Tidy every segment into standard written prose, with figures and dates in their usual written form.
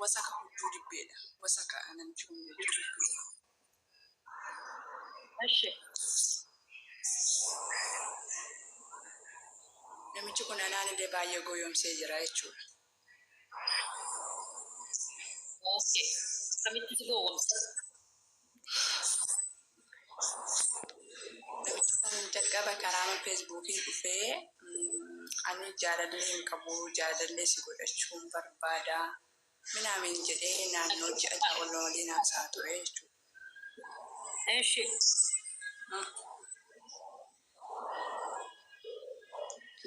wasaka hududi beda wasaka anan chunye Ashe namichi kun anaan illee baay'ee gooyomsee jira jechuudha. Okay. Kamitti si gowwomsa? Namichi kun jalqaba karaa feesbuukii dhufee ani jaalallee hin qabu jaalallee si godhachuun barbaada minaamin jedhee naannoo ji'a ja'a waliin haasaa ture jechuudha. Ashe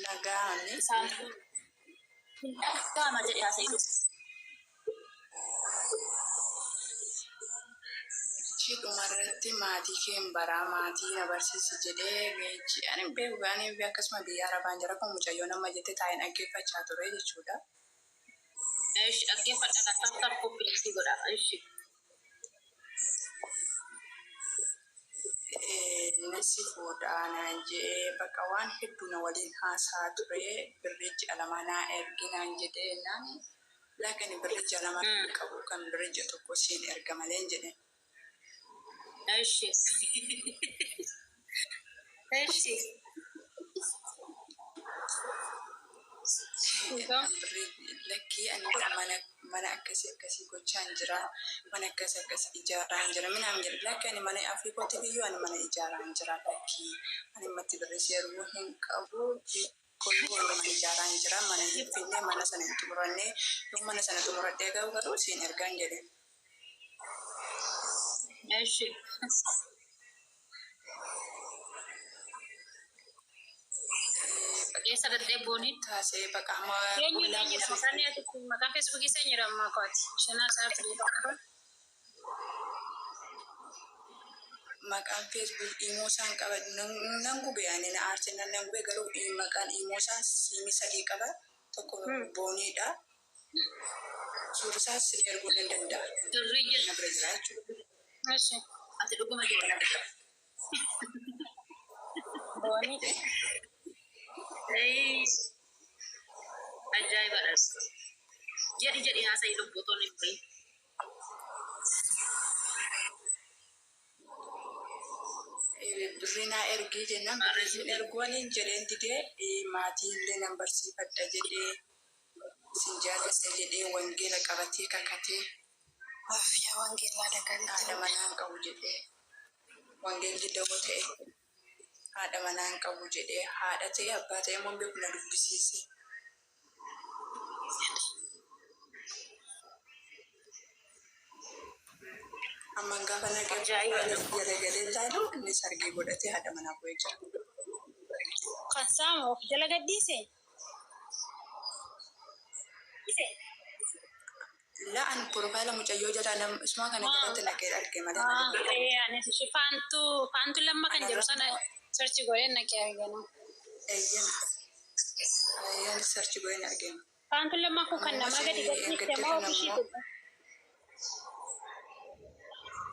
Nagaani Gama jedhee haasa'e dhumarratti maatii keen baraa maatii na barsiisi jedhee geechi ani beeku gaanii fi akkasuma biyya arabaan jira kun mucayyoo nama jette taa'ee dhaggeeffachaa ture jechuudha. Ashe dhaggeeffadha kan taasifamu koppiliitii godha. Ashe nasi fuudhaan jedhee bakka waan hedduu na waliin haasaa ture birrii ji'a lama naa erginaan jedhee naan lakkani birrii ji'a lama qabu kan birrii ji'a tokko siin erga malee jedhe. Ashe Ashe Lakkii ani mana akkasii gochaan jira mana akkasii ijaaraan jira minaan jedhe lakki ani mana Afriikooti biyyoo ani mana ijaaraan jira lakkii ani matti birrisee erguu hin qabu koyyuu mana ijaaraan jira mana finfinnee mana sana hin xumurannee yoo mana sana xumuradhee garuu siin ergaan jedhe. Ashe Esa dadde boni taasee bakka amma Yenyu masane ati maka Facebook isa nyira makoti shana safi bakka maqaan Facebook immoo isaan qaba nan gube ani na aartiin nan gube garuu maqaan immoo isaan siimi sadii qaba tokko booniidha suurisaas si erguu nan danda'a dirrijil na bira jira jechuudha. Ashe ati dhuguma jira boni ajaiba das jadi haasa'e lubbuutoon hin bahin birrinaa ergii jennaan birriin erguwaniin jedheen didee maatii illee nan barsiifadha jedhee sin jaalladha jedhee wangeela qabatee kakatee yaa wangeelaa dagalee haadha manaan qabu jedhee wangeelli dawoo ta'e haadha manaan qabu jedhee haadha ta'e abbaa ta'e immoo beeku na dubbisiise. Amman gaafa naqee galagalee ilaalu inni sargii godhatee haadha manaa bu'ee jira. Kasama of jala gadhiise. La'an profaayila mucayyoo jala isuma kana jalatti naqee arge malee. Ani si faantu lamma kan jiru sana search godhee naqee argina. Ayyan search godhee argina. Faantu lamma kun kan nama gadi gadhiise moo ofishii godha?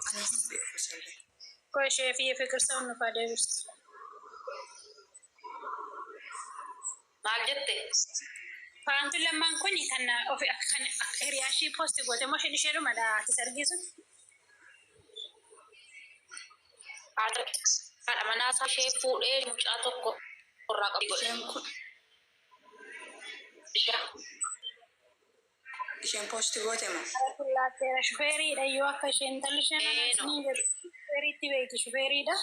Ani hin beeku sallee. Ko ishee fi fikir sa'u nufa deebistu. Maal jette? Faantu lammaan kuni kan ofi kan hiriyaashii poosti goote moo ishee dhumadha ati sargiisu? Haadha manaa isaa ishee fuudhee mucaa tokko irraa qabu godhe. Isheen poosti goote moo? Laatteera shufeeriidha yoo akka isheen intalli isheen anasanii jedhu shufeeriitti beekti shufeeriidha.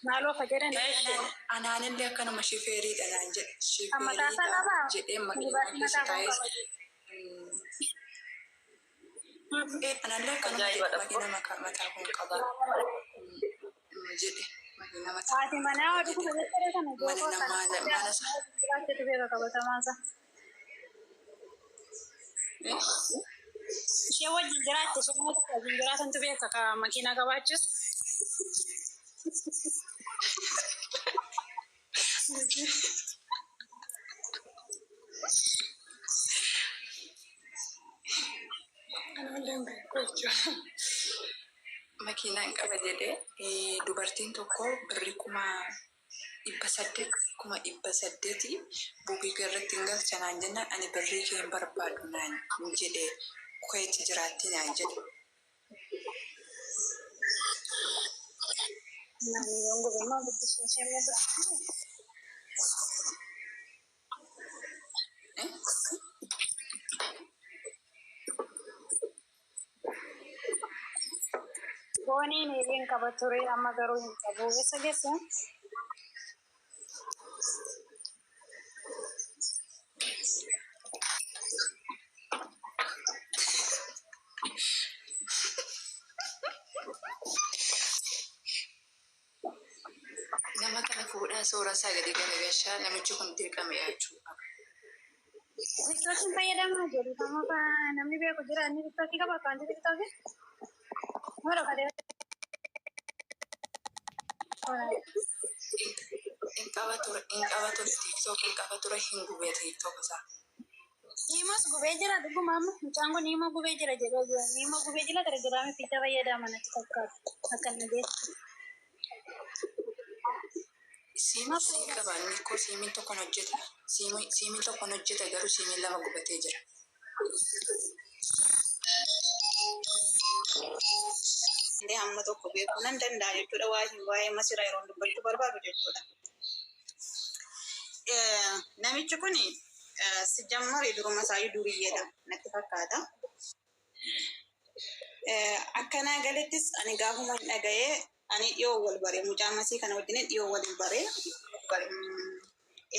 Maaloo fayyadani. Anaanillee akkanuma shufeeriidha naan jedhe. Shufeeriidha jedhee maqaa keessa taa'ee. Anallee akkanuma makiina mataa kun qaba jedhe makiina mataa. Haati manaa oduu kuma jettee kana mana namaa mana isaa. Baatteetu beeka qabatamaansa. Ishee wajjin jiraatte summuu tokko wajjin jiraatantu beeka ka makiinaa qabaachus. Makiinaan qaba jedhee dubartiin tokko birrii 800 kuma 800 buukii irratti hin galchanaan jennaan ani birrii kee hin barbaadu naan jedhee kuweetti jiraatti naan jedhe. Nani yongo bema buddhi sosheme da. Boni ne yin kabature amma garo yin kabo esa gesa. Nama kana fuudhaa soora isaa gadi garagashaa namichi kun dirqama jechuudha. TikTokin fayyadamaa jiru. Kama namni beeku jira inni TikTokii qaba akkaanti TikTokii. Mara kadee. In qaba ture TikTok in qaba ture hin gubee TikTok isaa. Nimas gubee jira dhuguma amma mucaan kun nima gubee jira jedhee jira. Nima gubee jira gargaraame fiixa fayyadaman natti fakkaata. Akkana beeku. Siimii qaba inni ko siimiin tokkon hojjeta. Siimiin tokkon hojjeta garuu siimiin lama gubatee jira. Ndee amma tokko beekuu nan danda'a jechuudha waa'ee masiraa yeroo dubbachuu barbaadu jechuudha. Namichi kun si jammari duruma isaayyuu duriyyeedha natti fakkaata. Akkanaa galettis ani gaafuma hin dhaga'ee ani dhiyoo wal baree mucaa masii kana wajjin dhiyoo wal baree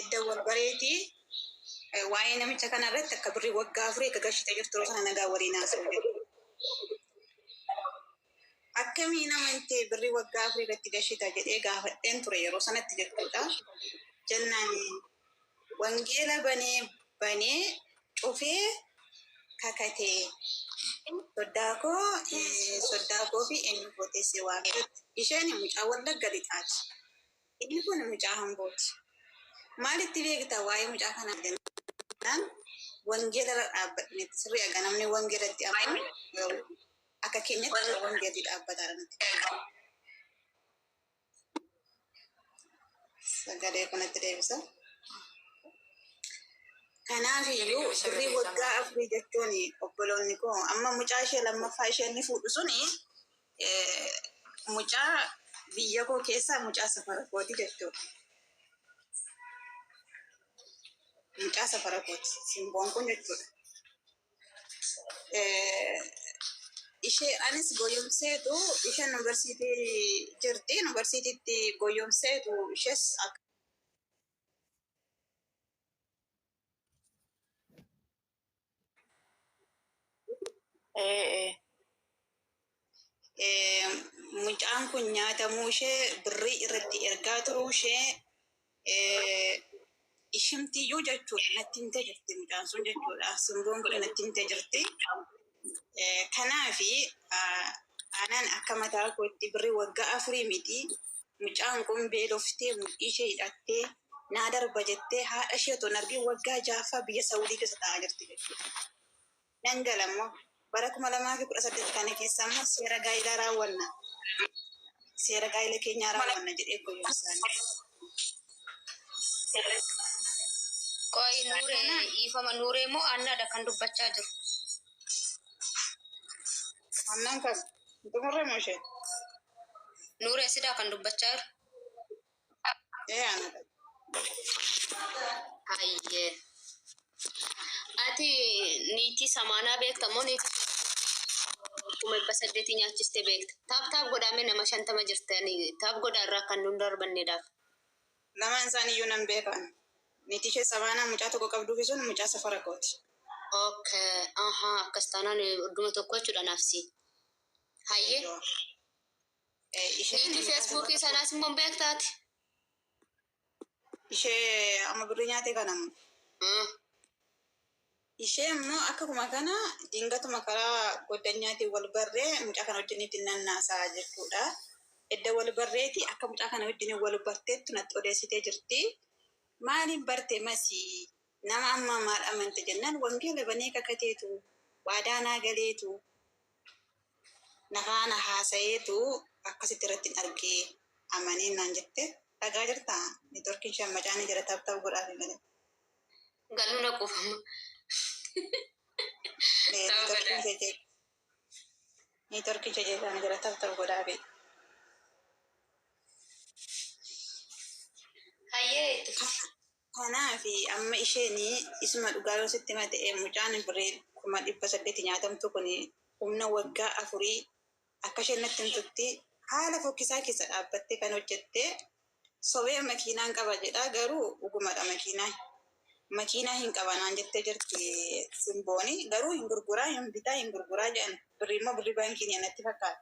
edda wal bareeti waa'ee namicha kana irratti akka birrii waggaa 4 akka gashite jirtu yeroo sana nagaa waliin haasa'u jedhu. Akkamii namante birrii waggaa 4 irratti gashita jedhee gaafadheen ture yeroo sanatti jechuudha. Jennaan wangeela banee cufee kakatee soddaakoo fi eenyu gooteessee waaqeetti. Isheen mucaa wallagga lixaati. Inni kun mucaa hambooti. Maalitti beektaa waa'ee mucaa kanaa jennaan wangeela irra dhaabbadneetti sirrii aga namni wangeelatti amanu akka keenyatti wangeelli dhaabbataa jirti. Sagalee kanatti deebisa. Kanaaf iyyuu birrii waggaa 4 jechuun obboloonni koo amma mucaa ishee lammaffaa ishee inni fuudhu suni mucaa biyya koo keessaa mucaa safara kooti jechuudha. Mucaa safara kooti simboon kun jechuudha. Ishee anis goyyoomseetu isheen yuunivarsiitii jirti. Yuunivarsiitiitti goyyoomseetu ishees mucaan kun nyaatamuu ishee birrii irratti ergaa turuu ishee ishimtiyyuu jechuudha natti himtee jirti mucaan sun jechuudha. Simboon kun natti himtee jirti. Kanaafi aanaan akka mataa kootti birrii waggaa 4 miti mucaan kun beeloftee mudhii ishee hidhattee naa darba jettee haadha ishee otoo hin argin waggaa 6 biyya Saawudii keessa taa'aa jirti jechuudha. Dhangalammoo bara 2018 kana keessa immoo seera gaa'ilaa raawwanna. Seera gaa'ila keenyaa raawwanna jedhee goyoomsaanii. Koi Nure, ifama Nure mo annada kan dubbachaa jiru. Annan kas dumurre moshe. Nure sida kan dubbachaa jiru. Anada. Hayye. Ati niti samana beekta mo niti kuma basaddeti nyaachiste beekta. Taap godhame nama 50 jirtani. Taap godharraa kan nun darbanneedhaaf. Lamaan isaaniiyyuu nan beekan. Niti ishee sabaanaa mucaa tokko qabduu fi sun mucaa safara kooti. Okay, akkas taanaan dhuma tokko jechuudha nafsi. Hayye. Niti Feesbuukii sanaas immoo beektaati. Ishee amma birrii nyaatee kanamu. Ishee immoo akkuma kana dingatuma karaa goddanyaatti wal barree mucaa kana wajjin itti nannaasaa jechuudha. Edda wal barreeti akka mucaa kana wajjin wal barteettu natti odeessitee jirti. Maaliin barte masii nama amma maal amante jennaan wangeela banee kakateetu waadaanaa galeetu nagaana haasayeetu akkasitti irratti argee amanee naan jette dhagaa jirta neetworkiin shammacaanii jira taaptaaf godhaafi malee. Galuna kufamu. Neetworkiin jechuun jira taaptaaf godhaafi. Hayyee. Kanaaf amma isheen isuma dhugaa yoo sitti himate mucaan birrii 800 nyaatamtu kun humna waggaa 4 akka isheen natti himtutti haala fokkisaa keessa dhaabbattee kan hojjette sobee makiinaan qaba jedha garuu dhugumadha makiinaa hin qabanaan jettee jirti simbooni garuu hin gurguraa hin bitaa hin gurguraa jedhan birrii immoo birrii baankii natti fakkaata.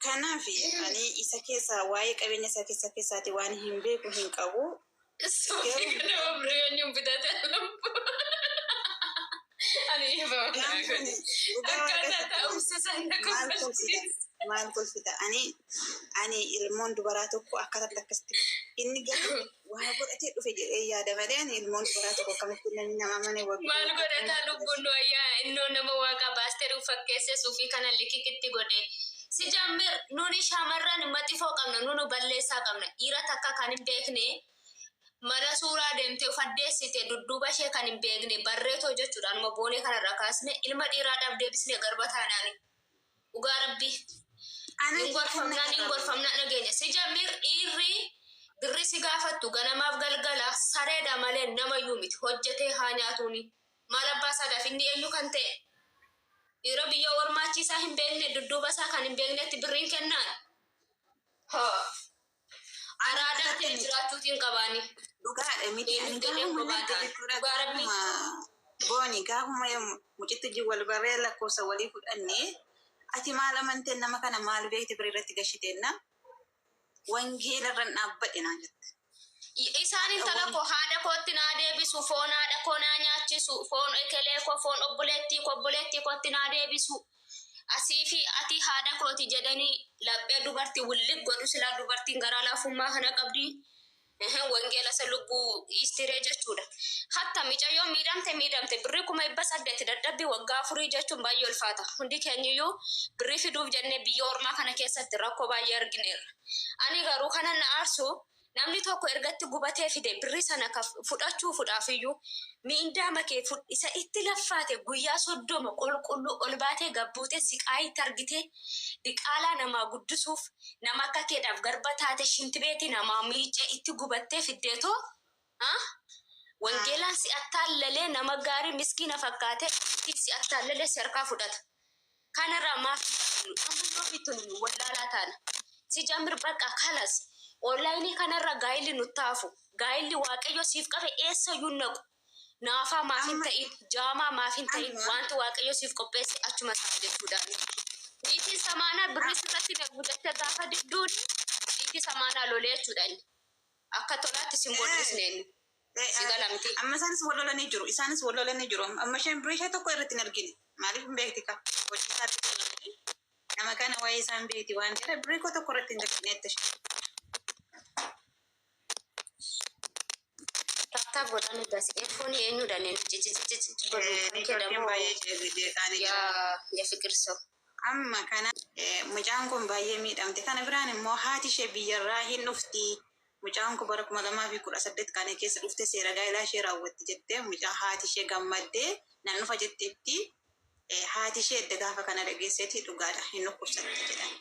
Kanaaf ani isa keessa waa'ee qabeenya isaa keessaati waan hin beeku hin qabu. Soofii kana birrii hin bitate ani maal kolfita ani ilmoon dubaraa tokko akkatti akkasitti inni garuu waa godhatee dhufe jedhee yaada malee ani ilmoon dubaraa tokko akkamitti namni nama mana waggaa maal godhataa lubbuun wayyaa innoo nama waaqa baastee fakkeessee suufii kana likikitti godhe si jammir nuni shamarran maxifoo qabna nunu balleessaa qabna dhiira takka kan hin beekne mana suuraa deemtee ufaddeessite dudduuba ishee kan hin beekne barreetoo jechuudha anuma boonee kanarra kaasne ilma dhiiraadhaaf deebisne garba taanaani dhugaa rabbii hin gorfamnaan dhageenya si jammir dhiirri birri si gaafattu ganamaaf galgala sareedha malee namayyuu miti hojjetee haa nyaatuuni maal abbaa isaadhaaf inni eenyu kan ta'e yeroo biyya warmaachiisaa hin beekne dudduuba isaa kan hin beeknetti birriin kennaan araadaa ta'e jiraachuutiin qabaani. Dhugaadha miti ani gaafuma booni gaafuma mucitti wal barree lakkoofsa walii fudhannee ati maal amanteen nama kana maal beekti birrii irratti gashiteenna wangeelarran dhaabbadhe naan jette. Isaan intala koo haadha kootti naa deebisu foon haadha koo naa nyaachisu foon ekelee koo foon obboleettii kootti naa deebisu asii fi ati haadha kooti jedhanii laphee dubartii wulli godhu silaa dubartiin garaa laafummaa kana qabdi. Wangeela isa lubbuu istiree jechuudha. Hatta micayyoo miidhamte birrii 800 dadhabbii waggaa 4 jechuun baay'ee ulfaata. Hundi keenyayyuu birrii fiduuf jennee biyya ormaa kana keessatti rakkoo baay'ee argineerra. Ani garuu kana na aarsu namni tokko ergatti gubatee fide birrii sana fudhaafiyyuu miindaa makee isa itti laffaate guyyaa 30 qulqulluu ol baatee gabbuutee siqaayitti argitee diqaalaa namaa guddisuuf nama akka keedhaaf garba taate shintibeeti namaa miicee itti gubattee fiddeetoo wangeelaan si attaallalee nama gaarii miskiina fakkaate si attaallalee si harkaa fudhata. Kanarraa maaf amma bitun wallaalaa taana si jammir baqa kalas onlaayinii kanarra gaayilli nuttaafu gaayilli waaqayyo siif qabe eessayyuu naqu naafaa maaf hin ta'in jaamaa maaf hin ta'in wanti waaqayyo siif qopheesse achuma isaa jechuudha. Niitiin samaanaa birrii sirratti guddatte gaafa didduun niitii samaanaa lolee jechuudha akka tolaatti sin godhisneen si galamti. Amma isaanis wal lolanii jiru amma isheen birrii ishee tokko irratti hin argine maaliif hin beekti ka hojii nama kana waa'ee isaan beekti waan jedha birrii koo tokko irratti hin argineetti. Taptaap godhanii basi eefoon eenyudha ya fikirso. Amma kana mucaan kun baay'ee miidhamte kana biraan immoo haati ishee biyyarraa hin dhufti. Mucaan kun bara 2018 kana keessa dhufte seera gaa'elaa ishee raawwatti jettee mucaa haati ishee gammaddee nan dhufa jetteetti haati ishee edda gaafa kana dhageesseeti dhugaadha hin dhukkubsatti jedhan.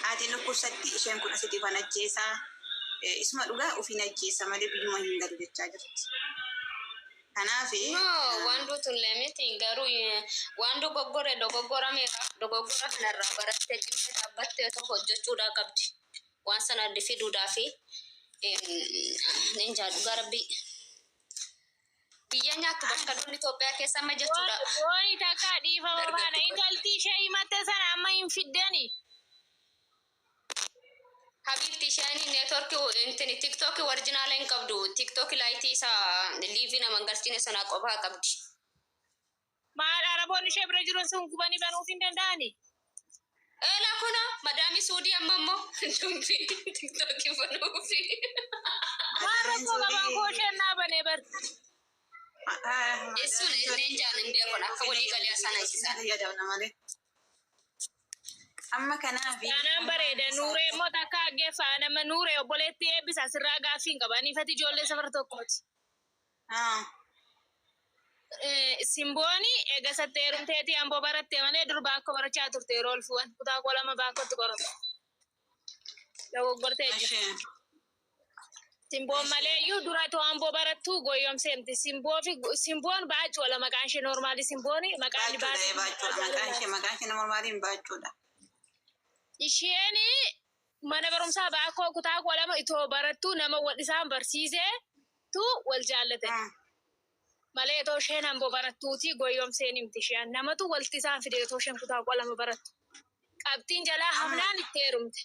Haati dhukkubsatti isheen kun asitti fan ajjeesaa isuma dhugaa ofiin ajjeessa malee biyyuma hin galu jechaa jirti. Kanaaf wandu tullemeti garuu wandu dogoggora meeqa dogoggora kanarraa barattee cimtee dhaabbattee tokko hojjechuudhaa qabdi. Waan sana adda fiduudhaa fi ninjaa dhugaa rabbii. Biyya nyaattu bakka duun Itoophiyaa keessa amma jechuudha. Booni takka dhiifa barbaada intalti ishee himatte sana amma hin fiddani. Habibti isheen neetworkii intini tiktookii warjinaala hin qabdu tiktookii laayitii isaa liivii nama galchine sana qophaa qabdi. Maal araboon ishee bira jiru sun gubanii banuuf hin danda'ani? Eela kuna madaami suudii amma immoo dumbii tiktookii banuufi. Maal rakkoo qabaan koo isheen dhaabanee bar. Eessuun enneen jaalan beekon akka walii galee sana isisaa. amma kanaaf Kanaan bareeda nuuree immoo takka aggeeffaa nama nuuree obboleetti eebbisa asirraa gaaffiin qabanii fati ijoollee safar tokkooti. Simbooni eega sattee heerumteetii amboo barattee malee dur baakko barachaa turte yeroo olfuuwwan kutaa kolama baakkotti qoratu. Dogoggortee jira. Simboon malee iyyuu dura too amboo barattuu goyyomseemti. Simboon baachuudha maqaan ishee normaali simbooni maqaan ishee normaaliin baachuudha. Isheen mana barumsaa baakoo kutaa kolama itoo barattuu nama wal isaan barsiisee tu wal jaallate. Malee too isheen amboo barattuuti goyyomseen himti isheen namatu walti isaan fidee too isheen kutaa kolama barattu. Qabxiin jalaa hamnaan itti heerumte.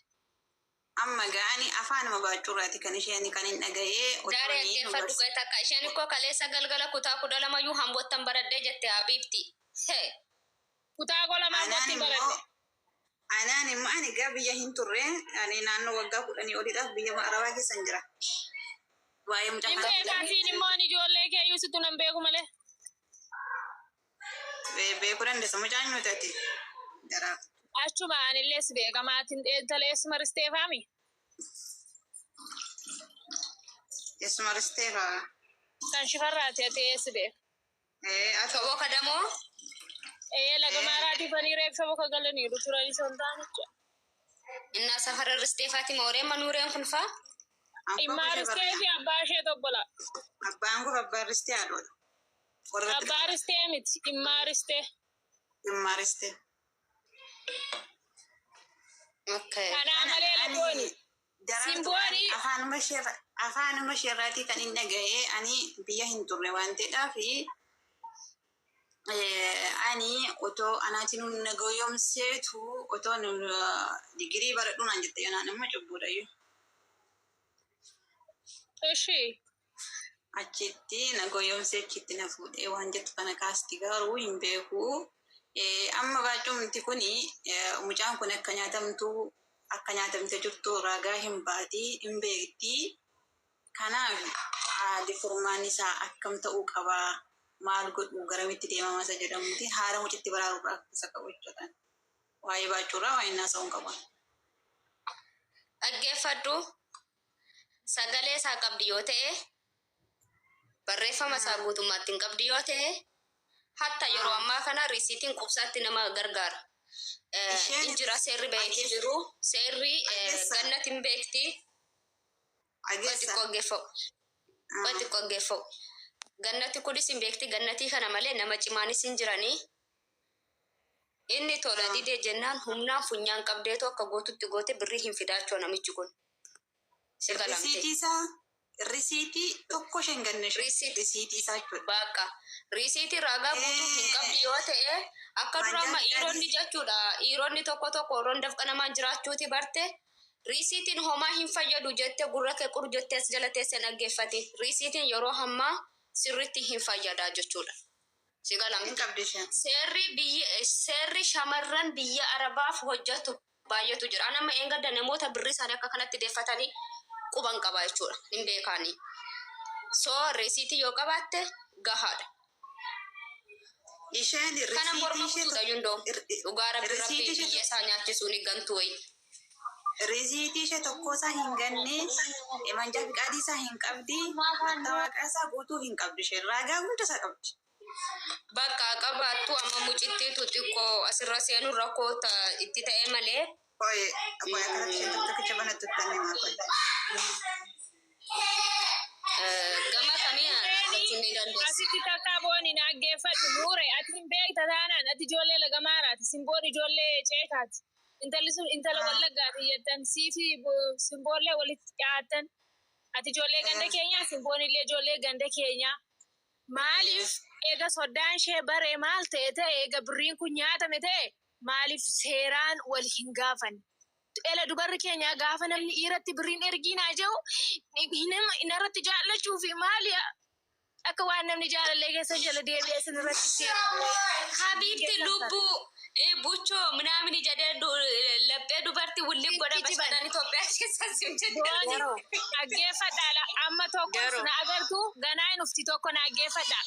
Amma ga'anii afaanuma baachuurraati kan isheen kan hin dhaga'ee. Daaree aggeeffadhu ga'e takka isheen ikkoo kaleessa galgala kutaa 12 hambottan baradhee jette Habiibti. Kutaa kolama hambottan baradhe. Anaan immoo ani gaa biyya hin turre ani naannoo waggaa 10 oliidhaaf biyya Arabaa keessan jira. Waa'ee mucaa kana. Beekaatiin immoo ani ijoollee keeyyuu situ nan beeku malee. Beekuu dandeessa mucaan nyuutatti. Achuma anillee si beeka maatiin dheedalees maristee faami. Yes maristee faa. Kan shifarraati ati si beeka. Soboo kadamoo. Laga maaraati fanii reeffa boka galaniiru turanii sontaanicha. Innaa safara risteefaati mooree manuureen kun faa. Immaa ristee fi abbaa ishee tobbola. Abbaan kun abbaa ristee haadhoodha. Abbaa ristee miti immaa ristee. Immaa ristee. Kanaa malee lagooni. Simbooni. Afaanuma isheerraatii kan hin dhaga'ee ani biyya hin turre waan ta'eedhaaf ani otoo anaatiin nagoyomseetu otoo digirii baradhuun an jette yanaan amma cubbuudhayyuu. Ishii. Achitti nagoyomsee achitti na fuudhee waan jettu kana kaasti garuu hin beeku. Amma baacumti kuni mucaan kun akka nyaatamte jirtu ragaa hin baati hin beekti. Kanaaf haadhi furmaan isaa akkam ta'uu qabaa maal godhu garamitti deemama isa jedhamuti haala mucitti baraaruudhaaf isa qabu jechuudha. Waa'ee baachuurraa waa'ee naasa'uun qabu. Dhaggeeffadhu sagalee isaa qabdi yoo ta'e barreeffama isaa guutummaatti hin qabdi yoo ta'e hatta yeroo ammaa kana riisiitiin qubsaatti nama gargaara. Injira seerri beekti jiru seerri gannatti hin beekti. Wanti qoggeeffa'u. Gannatti kunis hin beekti gannatti kana malee nama cimaanis hin jiranii. Inni tola didee jennaan humnaan funyaan qabdeetu akka gootutti goote birrii hin fidaachuu namichi kun. Risiitii tokko shengannesh. Risiitii isaa jechuudha. Bakka. Risiitii ragaa guutuu hin qabdi yoo ta'e akka durama dhiironni jechuudha. Dhiironni tokko warroon dafqa namaan jiraachuuti barte. Risiitiin homaa hin fayyadu jette gurra kee qur jettee as jala teessee dhaggeeffate. Risiitiin yeroo hammaa sirriitti hin fayyadaa jechuudha. Seerri shamarran biyya Arabaaf hojjetu baay'eetu jira. Anama eeggadda namoota birrii isaanii akka kanatti deeffatanii quban qaba jechuudha. Hin beekanii. Risiitii yoo qabaatte gahaadha. Kana morma kutuudha yundoo. Dhugaa rabbi biyya isaa nyaachisuun gantuu wayi. Risiitii ishee tokkosaa hin ganne manjaa fiqaadii isaa hin qabdi mattaawaaqaa isaa guutuu hin qabdi isheen ragaa hunda isaa qabdi. Bakka qabaattu amma mucittiitu xiqqoo asirra seenu rakkoo itti ta'e malee. Akkanatti isheen tokkicha banattu tanne maal gama kamii argachuu ni dandeessi. Asitti takka booni dhaggeeffadhu nuure ati hin beekta taanaan ati ijoollee laga maaraati simboon ijoollee ceekaati. Intalli sun intala wallaggaati jettan siifi simboollee walitti dhiyaatan ati ijoollee ganda keenyaa simboonillee ijoollee ganda keenyaa maaliif eega soddaan ishee baree maal ta'e eega birriin kun nyaatame ta'e maaliif seeraan wal hin gaafanne. Ela dubarri keenya gaafa namni dhiiratti birriin ergiinaa jiru inarratti jaallachuu fi maali akka waan namni jaalallee keessa jala deebi'ee sinirratti seera. Habiibti lubbuu buchoo ምናምን jedhee laphee dubartii wulli godha bashannaan Itoophiyaa keessa simjedha. Dhaggeeffadha amma tokko na agartu ganaa hin ufti tokko na dhaggeeffadha.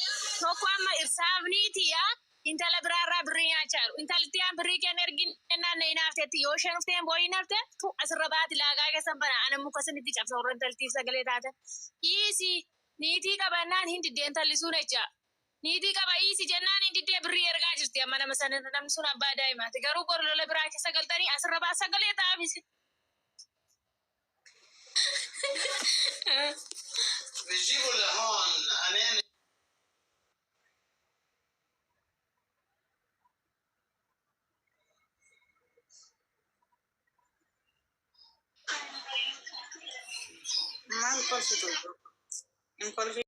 Tokko amma irsaafniiti yaa intala biraarraa birrii nyaachaa jiru. Intalti yaa birrii kenna ergin ennaan na hinaafte dandeetti yoo isheen ufteen boo'ii nafte tu asirra baati laagaa keessan bana ana muka sinitti cabsa warra intaltiif sagalee taatan dhiisi niitii qabannaan hin diddeen tallisuun jecha niitii qaba dhiisi jennaan hin diddee birrii ergaa jirti amma nama sana namni sun abbaa daa'imaati garuu bor lola biraa keessa galtanii asirra baat sagalee taa'abisi. بيجيبوا لهون أنا ما نقول شو تقول نقول